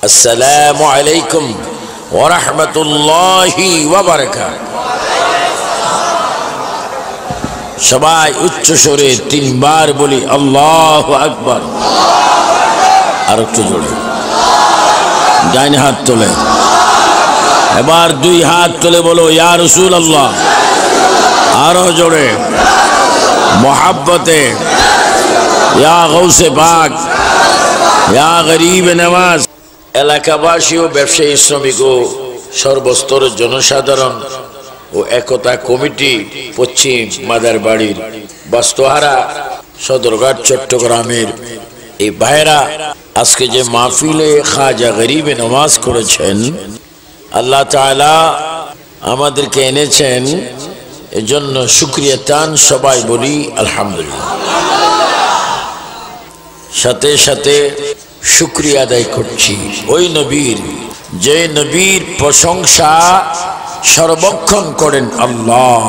আসসালামু আলাইকুম ওয়া রাহমাতুল্লাহি ওয়া বারাকাতুহু। সবাই উচ্চ স্বরে তিনবার বলি আল্লাহু আকবার। আর একটু জোরে ডান হাত তোলে, এবার দুই হাত তুলে বলো ইয়া রাসূলুল্লাহ। আরো জোরে মোহাব্বতে ইয়া গৌসে পাক ইয়া গরিব নওয়াজ। এলাকাবাসী ও ব্যবসায়ী, শ্রমিক ও সর্বস্তরের জনসাধারণ ও একতা কমিটি পশ্চিম মাদারবাড়ির বাস্তহারা সদরঘাট চট্টগ্রামের এই ভাইরা আজকে যে মাহফিলে খাজা গরিবে নওয়াজ করেছেন, আল্লাহ তাআলা আমাদেরকে এনেছেন, এজন্য শুকরিয়া তান সবাই বলি আলহামদুলিল্লাহ। সাথে সাথে শুকরিয়া আদায় করছি ওই নবীর, যে নবীর প্রশংসা সর্বক্ষণ করেন আল্লাহ।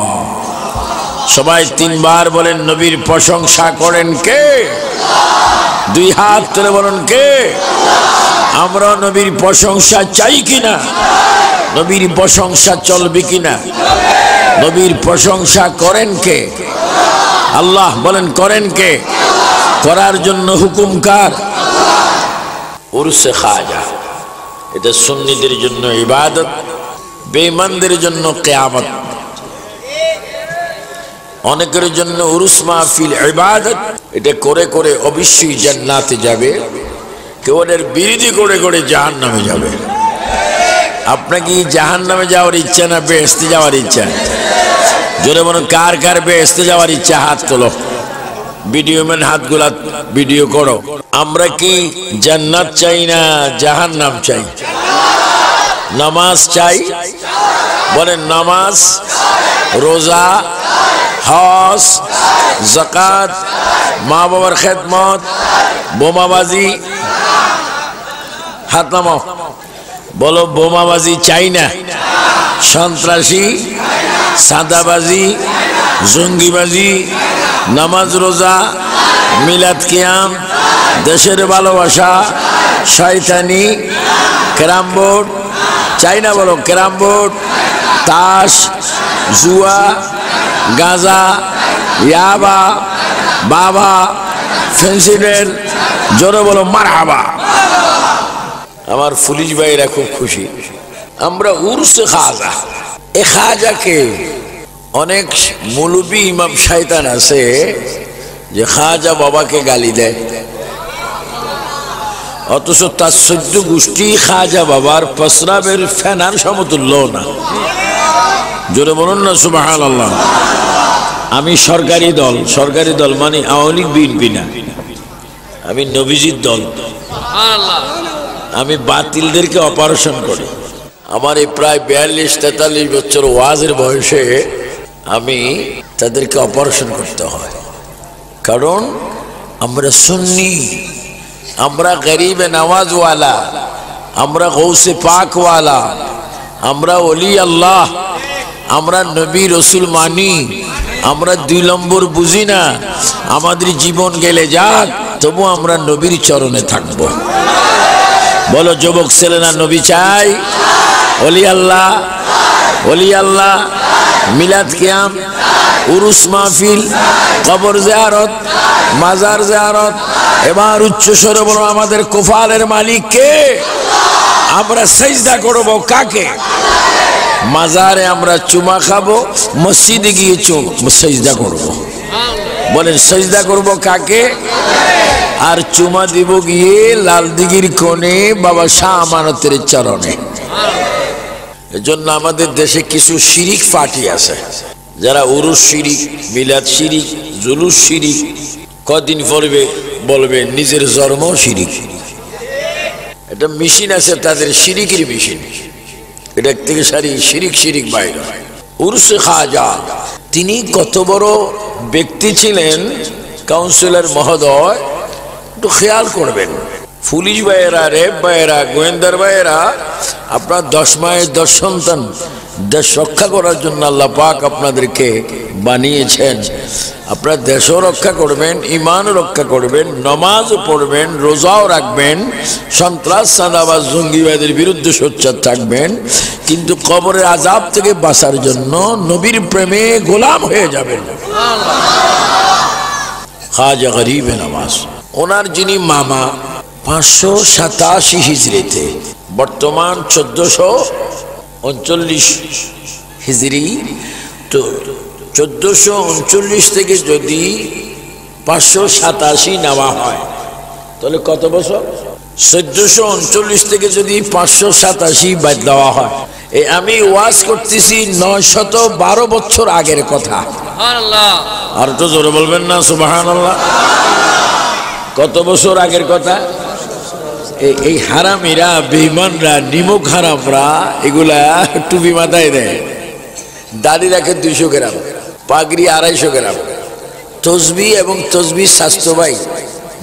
সবাই তিনবার বলেন নবীর প্রশংসা করেন কে? দুই হাত তুলে বলেন কে? আমরা নবীর প্রশংসা চাই কিনা? নবীর প্রশংসা চলবে কিনা? নবীর প্রশংসা করেন কে? আল্লাহ বলেন করেন কে? করার জন্য হুকুম কার? উরসে খাজা, এটা সুন্নিদের জন্য ইবাদত, বেঈমানদের জন্য কিয়ামত। অনেকের জন্য উরুস মাহফিল ইবাদত, এটা করে করে অবশ্যই জান্নাতে যাবে, কেউ এর বিরোধী করে করে জাহান্নামে যাবে। আপনার কি জাহান্নামে যাওয়ার ইচ্ছা না বেহেশতে যাওয়ার ইচ্ছা? জোরে বলুন কার কার বেহেশতে যাওয়ার ইচ্ছা? হাত তোলো। ভিডিও ম্যান হাতগুলা ভিডিও করো। আমরা কি জান্নাত চাই না জাহান্নাম চাই? নামাজ চাই, বলেন নামাজ, রোজা, হজ, যাকাত, মা বাবার খেদমত, বোমাবাজি। হাত নামাও, বলো বোমাবাজি চাই না, সন্ত্রাসী, সাদাবাজি, জঙ্গিবাজি, নামাজ, রোজা, মিলাদ, কিয়াম, দেশের ভালোবাসা, শয়তানি, ক্যারাম বোর্ড চাই না, বলো ক্যারাম বোর্ড, তাস, জুয়া, গাঁজা, ইয়াবা, বাবা, ফেন্সিডের। জোরে বলো মারহাবা। আমার পুলিশ ভাইরা খুব খুশি, আমরা উরসে খাজা। এ খাজাকে অনেক মৌলবী ইমাম শয়তান আছে যে খাজা বাবাকে গালি দেয়, অথচ তার 14 গোষ্ঠী খাজা বাবার প্রস্রাবের ফেনার সমতুল্য না। জোরে বলুন না সুবহানাল্লাহ। আমি সরকারি দল মানে আওয়ামী লীগ বিএনপি না, আমি নবীজির দল। আমি বাতিলদেরকে অপারেশন করি। আমার এই প্রায় 42-43 বছর ওয়াজের বয়সে আমি তাদেরকে অপারেশন করতে হয়, কারণ আমরা সুন্নি, আমরা গরিবে নওয়াজওয়ালা, আমরা গৌসে পাকওয়ালা, আমরা ওলি আল্লাহ, আমরা নবী রসুল মানি, আমরা 2 নম্বর বুঝি না। আমাদের জীবন গেলে যাক, তবু আমরা নবীর চরণে থাকবো। বলো যুবক ছেলেরা নবী চাই, ওলি আল্লাহ, ওলি আল্লাহ, মিলাদ, কিয়াম, উরুস মাহফিল, কবর জিয়ারত, মাজার জিয়ারত। এবার উচ্চ স্বরে বলো আমাদের কুফালের মালিক কে? আমরা সিজদা করব কাকে? মাজারে আমরা চুমা খাবো, মসজিদে গিয়ে সিজদা করব। বলেন সিজদা করব কাকে? আর চুমা দিব গিয়ে লাল দিঘির কোণে বাবা শাহ আমানতের চরণে। এজন্য আমাদের দেশে কিছু শিরিক পার্টি আছে, যারা উরুস শিরিক, মিলাদ শিরিক, জুলুস শিরিক, কদিন পড়বে বলবে নিজের জন্ম শিরিক। এটা মেশিন আছে তাদের, শিরিকের মেশিন, এটা থেকে সারি শিরিক বাইরে। উরসে খাজা তিনি কত বড় ব্যক্তি ছিলেন, কাউন্সিলর মহোদয়, একটু খেয়াল করবেন। পুলিশ ভাইয়েরা, রেব ভাইয়েরা, গোয়েন্দার ভাইয়েরা, আপনার 10 মায়ের 10 সন্তান দেশ রক্ষা করার জন্য আল্লাহ পাক আপনাদেরকে বানিয়েছেন। আপনারা দেশও রক্ষা করবেন, ইমানও রক্ষা করবেন, নামাজও পড়বেন, রোজাও রাখবেন, সন্ত্রাস চাঁদাবাজ জঙ্গিবাদের বিরুদ্ধে সোচ্চার থাকবেন, কিন্তু কবরের আযাব থেকে বাঁচার জন্য নবীর প্রেমে গোলাম হয়ে যাবেন। খাজা গরিবে নওয়াজ, ওনার যিনি মামা 587 হিজরিতে, বর্তমান 1439 হিজরি, তো 1439 থেকে যদি 587 নেওয়া হয় তাহলে কত বছর? 1439 থেকে যদি 587 বাদ দেওয়া হয়, এই আমি ওয়াজ করতেছি 912 বছর আগের কথা। সুবহানাল্লাহ, আর তো জোরে বলবেন না সুবহানাল্লাহ। কত বছর আগের কথা? এই হারামিরা, বেঈমানরা, নিমক হারামরা এগুলা টুপি মাথায় দেয়, দাড়ি রাখে 200 গ্রাম, পাগড়ি 250 গ্রাম, তসবি এবং তসবি স্বাস্থ্য ভাই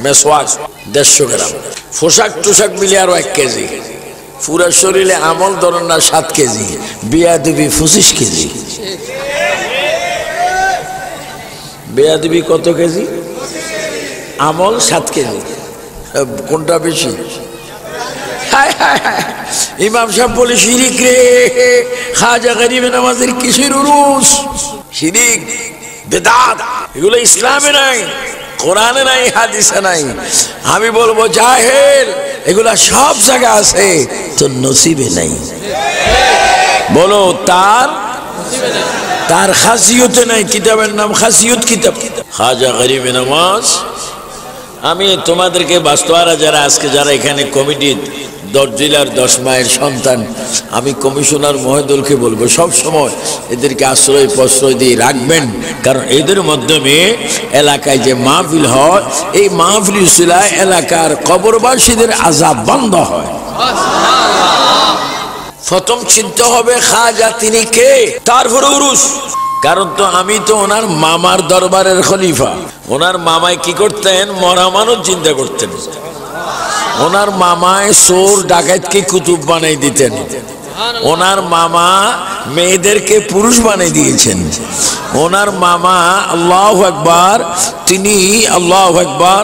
মেসওয়াক 150 গ্রাম, পোশাক টোশাক মিলে আরো 1 কেজি, পুরা শরীরে আমল ধরেন না 7 কেজি, বেয়াদবি 25 কেজি। বেয়াদবি কত কেজি? আমল 7 কেজি। কোনটা বেশি? ইমাম সাহেব বলে শিরিক রে, খাজা গরিবে নওয়াজের কিসের উরুস? শিরিক বেদাত এগুলো ইসলামে নাই, কোরআনে নাই, হাদিসে নাই। আমি বলবো জাহেল, এগুলা সব জায়গা আছে, তো নসিবে নাই। বলো তার খাসিয়তে নাই। কিতাবের নাম খাসিয়ত কিতাব, খাজা গরিবে নওয়াজ। আমি তোমাদেরকে বাস্তবারা যারা আজকে যারা এখানে কমিটির 10 জেলার 10 মায়ের সন্তান, আমি কমিশনার মহোদয়কে বলবো সব সময় এদেরকে আশ্রয় প্রশ্রয় দিয়ে রাখবেন, কারণ এদের মাধ্যমে এলাকায় যে মাহফিল হয়, এই মাহফিল উসিলায় এলাকার কবরবাসীদের আযাব বন্ধ হয়। প্রথম চিন্তা হবে খাজা তিনি কে, তারপরে উরুস। কারণ তো আমি তো ওনার মামার দরবারের খলিফা। ওনার মামায় কি করতেন? মরা মানুষ চিন্তা করতেন। ওনার মামায় চোর ডাকাতকে কুতুব বানাই দিতেন। ওনার মামা মেয়েদেরকে পুরুষ বানিয়ে দিয়েছেন। ওনার মামা আল্লাহু আকবার, তিনি আল্লাহু আকবার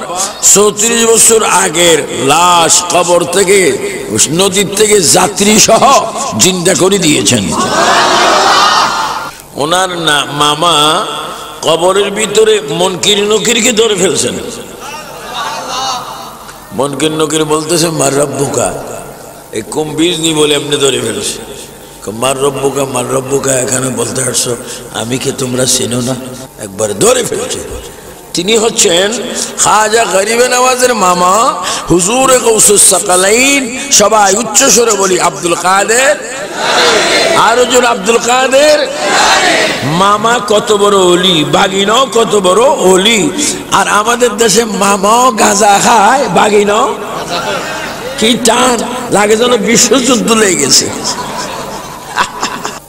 34 বছর আগের লাশ কবর থেকে, নদীর থেকে যাত্রী সহ জিন্দা করে দিয়েছেন। ওনার মামা কবরের ভিতরে মুনকির নকিরকে ধরে ফেলছেন। মুনকির নকির বলতেছে মার রব্বুকা, এই কুম্ভীর নি বলে এমনি ধরে ফেলছে। মার রব্বুকা এখানে বলতে আসছো, আমি কে তোমরা চেনো না? একবার ধরে ফেলছে। তিনি হচ্ছেন খাজা গরিবে নওয়াজের মামা, হুজুরে গৌসুস সাকালাইন। সবাই উচ্চ স্বরে বলি আব্দুল কাদের। আর হুজুর আব্দুল কাদের মামা কত বড় ওলি, বাগিনাও কত বড় ওলি। আর আমাদের দেশে মামাও গাঁজা খায়, বাগিনাও কি টান লাগে, যেন বিশ্বযুদ্ধ লেগে গেছে।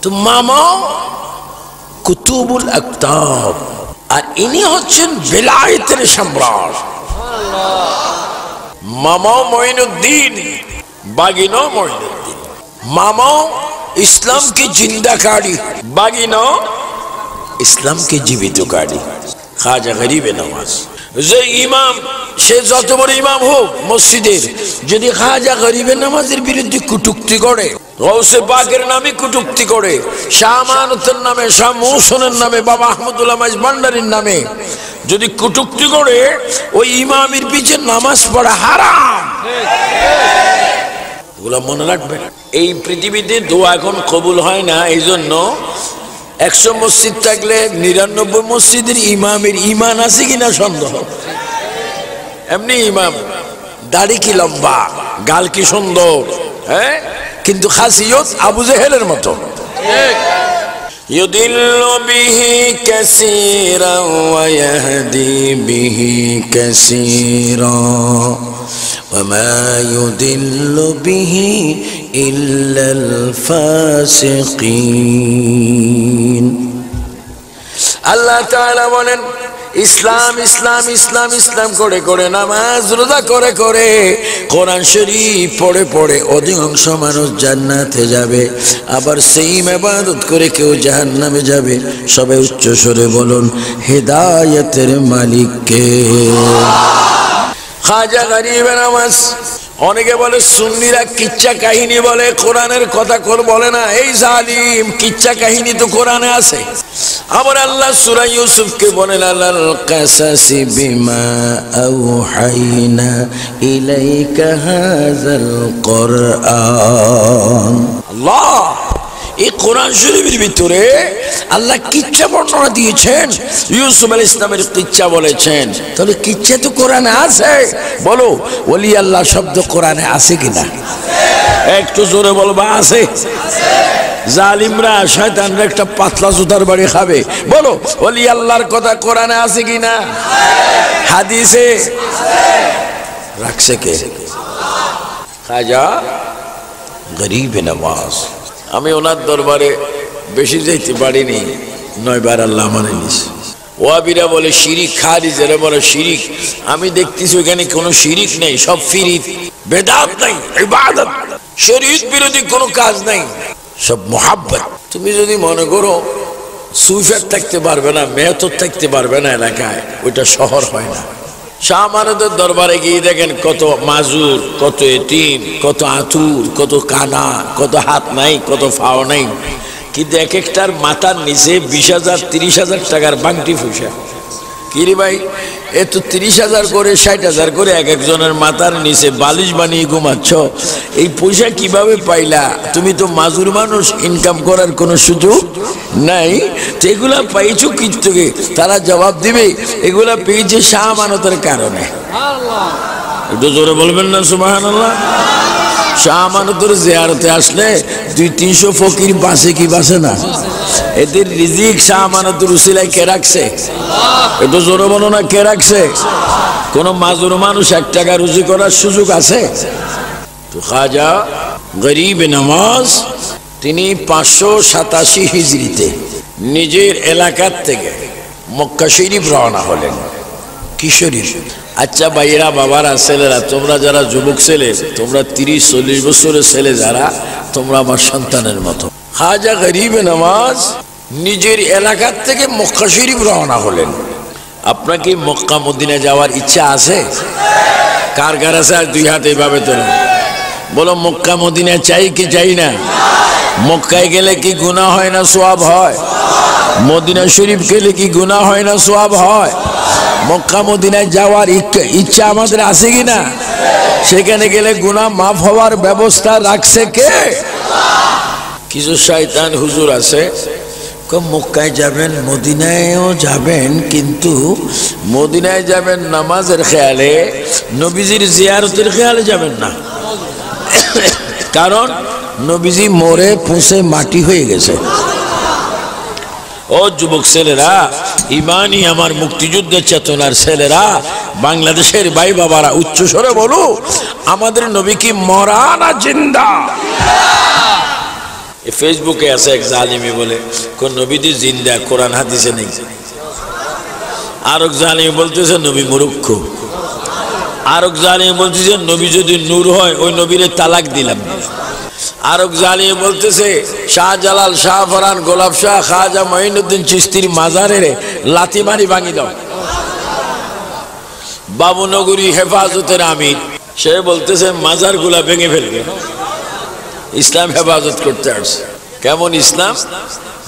তো মামাও কুতুবুল আকতাব, আর ইনি হচ্ছেন বেলায়েতের সম্রাট। মামাও মঈনুদ্দিন, বাগিনাও মঈনুদ্দিন। মামাও ইসলামকে জিন্দাকারী, বাগিনাও ইসলামকে জীবিতকারী। খাজা গরিবে নওয়াজ যে ইমাম, সে যত বড় ইমাম হোক মসজিদের, যদি খাজা গরিবে নওয়াজের বিরুদ্ধে কটূক্তি করে, গৌসে পাকের নামে কটূক্তি করে, শাহ আমানতের নামে, শাহ মৌসুনের নামে, বাবা আহমদুল্লাহ মাইজ ভান্ডারীর নামে যদি কটূক্তি করে, ওই ইমামের পিছে নামাজ পড়া হারাম। ওগুলা মনে রাখবেন। এই পৃথিবীতে দোয়া এখন কবুল হয় না, এই জন্য 100 মসজিদ থাকলে 99 মসজিদের ইমামের ইমান আছে কিনা সন্দেহ। এমনি ইমাম, দাড়ি কি লম্বা, গাল কি সুন্দর, হ্যাঁ, কিন্তু খাসিয়ত আবু জেহেলের মতো। ইউদিল্লু বিহি কাসীরা ওয়া ইয়াহদি বিহি কাসীরা ওয়া মা ইউদিল্লু বিহি ইল্লাল ফাসিকিন। আল্লাহ তাআলা বলেন, ইসলাম ইসলাম ইসলাম ইসলাম করে করে নামাজ রোজা করে করে কোরআন শরীফ পড়ে পড়ে অধিকাংশ মানুষ জান্নাতে যাবে, আবার সেই ইবাদত করে কেউ জাহান্নামে যাবে। সবাই উচ্চ স্বরে বলুন, হেদায়েতের মালিক কে? খাজা গরিব নওয়াজ। অনেকে বলে সুন্নিরা কিচ্ছা কাহিনী বলে, কোরআনের কথা বলে না। এই জালিম, কিচ্ছা কাহিনী তো কোরআনে আছে। আবার আল্লাহ সূরা ইউসুফকে বলেন, আলাল কাসাসি বিমা আওহাইনা ইলাইকা হাযাল কুরআন। আল্লাহ এই কোরআন শরীফের ভিতরে আল্লাহ কিচ্ছা বর্ণনা দিয়েছেন, ইউসুফ আলাইহিস সালামের কিচ্ছা বলেছেন। তাহলে কিচ্ছা তো কোরআনে আছে। বলো, ওলি আল্লাহ শব্দ কোরআনে আছে কিনা? একটু জোরে বলবা, আছে। জালিমরা শয়তানরা একটা পাতলা জুতার বাড়ি খাবে। বলো, ওলি আল্লাহর কথা কোরআনে আছে কিনা? হাদিসে রাখছে কে? খাজা গরিব নওয়াজ। আমি ওনার দরবারে বেশি যাইতে পারিনি, 9 বার আল্লাহ মানে নিছে। ওয়াবিরা বলে শিরিক, খারিজেরা বলে শিরিক। আমি দেখতেছি ওখানে কোনো শিরিক নেই, সব ফিরিত, বেদাত নাই, ইবাদত, শরীয়ত বিরোধী কোনো কাজ নাই, সব মোহাব্বত। তুমি যদি মনে করো সুফিয়াত থাকতে পারবে না, মেহতত থাকতে পারবে না এলাকায়, ওইটা শহর হয় না। শাহ আমানতের দরবারে গিয়ে দেখেন কত মাজুর, কত এতিম, কত আতুর, কত কানা, কত হাত নাই, কত ফাও নাই, কিন্তু এক একটার মাথার নিচে 20,000 30,000 টাকার বাংটি ফুসা। কিরে ভাই, এ তো 30,000 করে 60,000 করে এক একজনের মাথার নিচে বালিশ বানিয়ে ঘুমাচ্ছ, এই পয়সা কিভাবে পাইলা? তুমি তো মাজুর মানুষ, ইনকাম করার কোনো সুযোগ নাই, তো এগুলা পাইছো কি থেকে? তারা জবাব দিবে, এগুলা পেয়েছে শাহ আমানতের কারণে। একটু জোরে বলবেন না সুবহানাল্লাহ? শাহ আমানতের জিয়ারতে আসলে 200-300 ফকির বাসে কি বাসে না? এদের রিজিক শাহ আমানতের উসিলায় কে রাখছে? একটু জোরে বলো না, কে রাখছে? কোন মাজুর মানুষ 1 টাকা রুজি করার সুযোগ আছে? তো খাজা গরিব নওয়াজ তিনি 587 হিজরিতে নিজের এলাকার থেকে মক্কা শরীফ রওনা হলেন। কি শরীফ? আচ্ছা ভাইয়েরা, বাবারা, ছেলেরা, তোমরা যারা যুবক ছেলে, তোমরা 30-40 বছরের ছেলে যারা, তোমরা আমার সন্তানের মতো। খাজা গরিব নওয়াজ নিজের এলাকার থেকে মক্কা শরীফ রওনা হলেন। আপনার কি মক্কা মদিনা যাওয়ার ইচ্ছা আছে? কার কার আছে? আর 2 হাত এইভাবে তোলেন। বলো, মক্কা মদিনা চাই কি চাই না? মক্কায় গেলে কি গুনাহ হয় না সওয়াব হয়? মদিনা শরীফ গেলে কি গুনাহ হয় না সওয়াব হয়? মক্কা মদিনায় যাওয়ার ইচ্ছা আমাদের আছে কিনা? সেখানে গেলে গুনাহ মাফ হওয়ার ব্যবস্থা রাখছে কে? কিছু শয়তান হুজুর আছে, মক্কায় যাবেন, মদিনায়ও যাবেন, কিন্তু মদিনায় যাবেন নামাজের খেয়ালে, নবীজির জিয়ারতের খেয়ালে যাবেন না। কারণ নবীজি মরে পুষে মাটি হয়ে গেছে। ও যুবক ছেলেরা, ইমানি আমার মুক্তিযুদ্ধের চেতনার ছেলেরা, বাংলাদেশের ভাই বাবারা, উচ্চ স্বরে বলো, আমাদের নবী কি মরা না জিন্দা? ফেসবুকে আছে এক জালিমি বলে, কোন নবীজি জিন্দা, কোরআন হাদিসে নেই। আর এক জালিমি বলতেছে নবী মূর্খ। আর এক জালিমি বলতেছে নবী যদি নূর হয় ওই নবীরে তালাক দিলাম। আর এক জালিমি বলতেছে শাহজালাল, শাহফরান, গোলাপ শাহ, খাজা মঈনুদ্দিন চিশতির মাজারে লাথি মারি ভাঙি দাও। বাবুনগরী হেফাজতের আমির, সে বলতেছে মাজার গুলা ভেঙে ফেলবে, ইসলাম হেফাজত করতে আসছে। কেমন ইসলাম?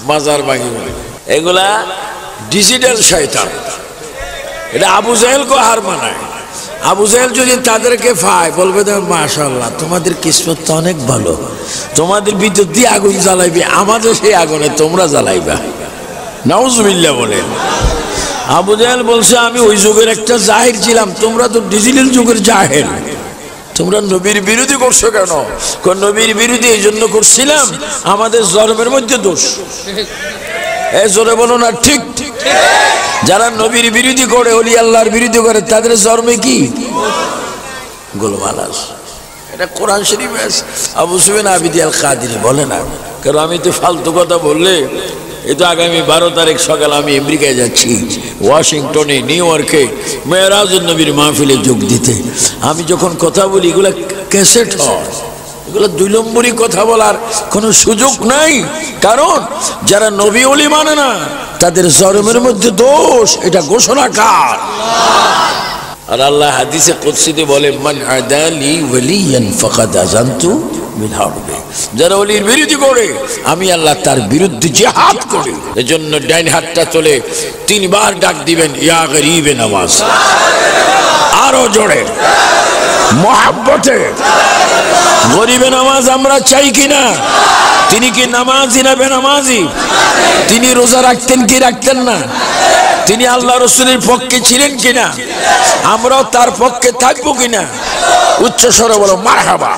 মাজার ভাঙি বলে। এগুলা ডিজিটাল শয়তান। এটা আবু জাহেলকে হার মানায়। আবু জাহেল যদি তাদেরকে পায়, বলবে মাশাআল্লাহ, তোমাদের কিসমত তো অনেক ভালো, তোমাদের ভিতর দিয়ে আগুন জ্বালাইবে, আমাদের সেই আগুনে তোমরা জ্বালাইবা। নাউজুবিল্লাহ বলেন। আবু জাহেল বলছে আমি ওই যুগের একটা জাহির ছিলাম, তোমরা তো ডিজিটাল যুগের জাহেল, তোমরা নবীর বিরোধী করছো কেন? নবীর বিরোধী এই জন্য করছিলাম, আমাদের জন্মের মধ্যে দোষ। এই জোরে বলো না ঠিক? যারা নবীর বিরোধী করে, ওলি আল্লাহর বিরোধী করে, তাদের জন্মে কি গোলমাল। এটা কোরআন শরীফে আছে। আবু সুফিয়ান আবিদি আল কাদিরি বলে না, কারণ আমি তো ফালতু কথা বললে এই তো আগামী 12 তারিখ সকাল আমি আমেরিকায় যাচ্ছি, ওয়াশিংটনে, নিউ ইয়র্কে মেরাজুন নবীর মাহফিলে যোগ দিতে। আমি যখন কথা বলি এগুলা ক্যাসেট হয়, এগুলো 2 নম্বরই কথা বলার কোনো সুযোগ নাই। কারণ যারা নবী ওলি মানে না তাদের জরমের মধ্যে দোষ, এটা ঘোষণাকার। আর আল্লাহ হাদিসে কুদসিতে বলে, মান আদালি ওয়ালিয়ান ফাকাদ আযানতু বিল হারব। যারা ওলির বিরোধী করে আমি আল্লাহ তার বিরুদ্ধে জিহাদ করি। এজন্য ডাইন হাতটা চলে 3 বার ডাক দিবেন, ইয়া গরিবে নওয়াজ। আরো জোরে মোহাব্বতে। গরিবে নামাজ আমরা চাই কিনা? তিনি কি নামাজি না বেনামাজি? তিনি রোজা রাখতেন কি রাখতেন না? তিনি আল্লাহ রসুলের পক্ষে ছিলেন কিনা? আমরাও তার পক্ষে থাকবো কিনা? উচ্চ স্বরে বলো মারহাবা।